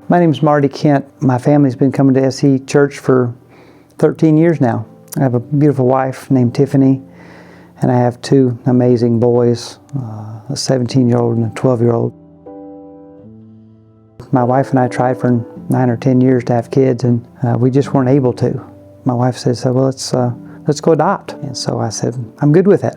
My name's Marty Kent. My family's been coming to SE Church for 13 years now. I have a beautiful wife named Tiffany, and I have two amazing boys, a 17-year-old and a 12-year-old. My wife and I tried for 9 or 10 years to have kids, and we just weren't able to. My wife said, well, let's go adopt. And so I said, I'm good with it.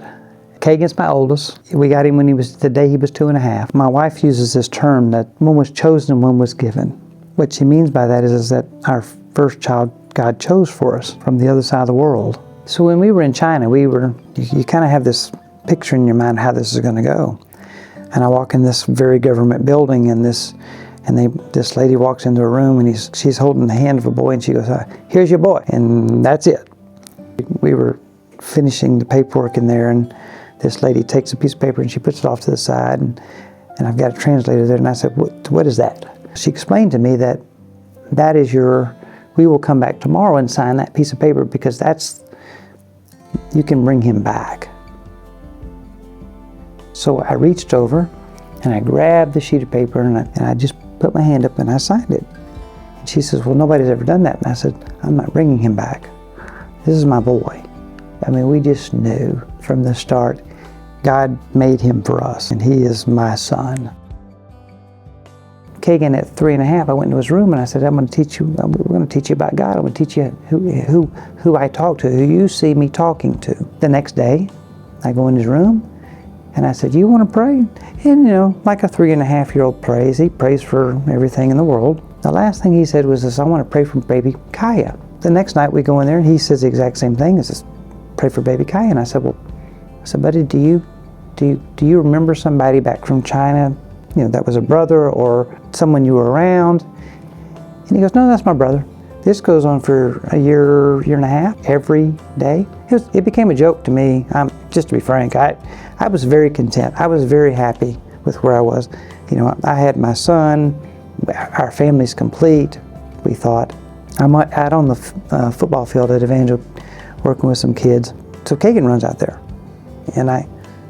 Kagan's my oldest. We got him when the day he was 2.5. My wife uses this term that one was chosen and one was given. What she means by that is that our first child God chose for us from the other side of the world. So when we were in China, you kind of have this picture in your mind how this is going to go. And I walk in this very government building, and this lady walks into a room, and she's holding the hand of a boy, and she goes, here's your boy, and that's it. We were finishing the paperwork in there, and this lady takes a piece of paper and she puts it off to the side, and I've got a translator there, and I said, what is that? She explained to me that is we will come back tomorrow and sign that piece of paper, because you can bring him back. So I reached over and I grabbed the sheet of paper, and I just put my hand up and I signed it. And she says, well, nobody's ever done that. And I said, I'm not bringing him back. This is my boy. I mean, we just knew from the start, God made him for us, and he is my son. Kagan at 3.5, I went into his room and I said, we're going to teach you about God. I'm going to teach you who I talk to, who you see me talking to. The next day, I go in his room and I said, you want to pray? And like a 3.5-year-old prays, he prays for everything in the world. The last thing he said was this, I want to pray for baby Kaya. The next night we go in there and he says the exact same thing. He says, pray for baby Kaya. And I said, buddy, do you remember somebody back from China, that was a brother or someone you were around? And he goes, no, that's my brother. This goes on for a year and a half, every day. It became a joke to me. Just to be frank, I was very content. I was very happy with where I was. I had my son, our family's complete, we thought. I'm out on the football field at DeAnza working with some kids. So Kagan runs out there, and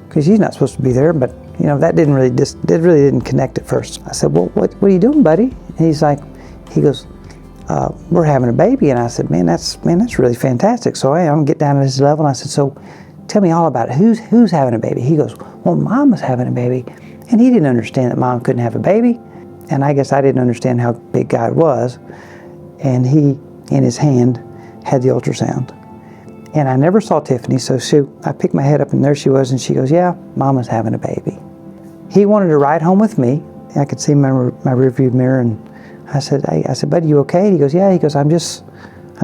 because she's not supposed to be there, but that really didn't connect at first. I said, well, what are you doing, buddy? And he goes, we're having a baby. And I said, man, that's really fantastic. So I'm gonna get down to his level, and I said, so tell me all about it. Who's having a baby? He goes, well, Mama's having a baby. And he didn't understand that Mom couldn't have a baby, and I guess I didn't understand how big God was. And he, in his hand, had the ultrasound. And I never saw Tiffany, so I picked my head up, and there she was, and she goes, yeah, Mama's having a baby. He wanted to ride home with me. I could see my rearview mirror, and I said, buddy, you okay? He goes, yeah. He goes, I'm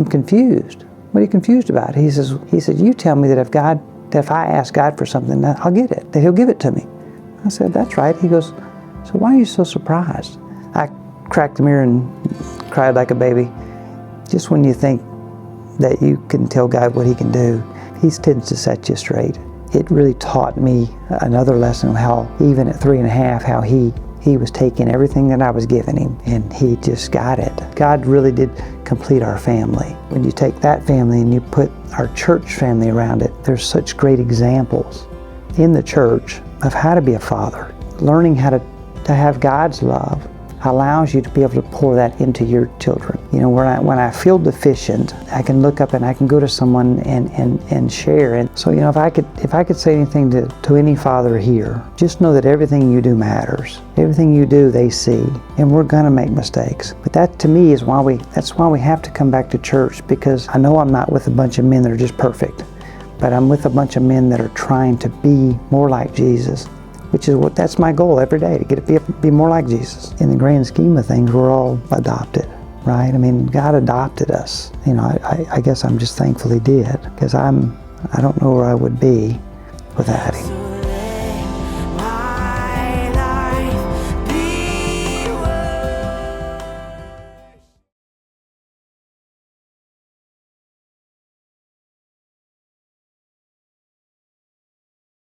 confused. What are you confused about? He said, you tell me that if I ask God for something, that I'll get it, that he'll give it to me. I said, that's right. He goes, so why are you so surprised? I cracked the mirror and cried like a baby. Just when you think that you can tell God what he can do, he tends to set you straight. It really taught me another lesson of how, even at 3.5, how he was taking everything that I was giving him, and he just got it. God really did complete our family. When you take that family and you put our church family around it, there's such great examples in the church of how to be a father. Learning how to have God's love allows you to be able to pour that into your children. When I feel deficient, I can look up and I can go to someone and share. And so, if I could say anything to any father here, just know that everything you do matters. Everything you do, they see, and we're gonna make mistakes. But that, to me, that's why we have to come back to church, because I know I'm not with a bunch of men that are just perfect, but I'm with a bunch of men that are trying to be more like Jesus. That's my goal every day, to get to be more like Jesus. In the grand scheme of things, we're all adopted, right? I mean, God adopted us. I guess I'm just thankful he did, because I don't know where I would be without him.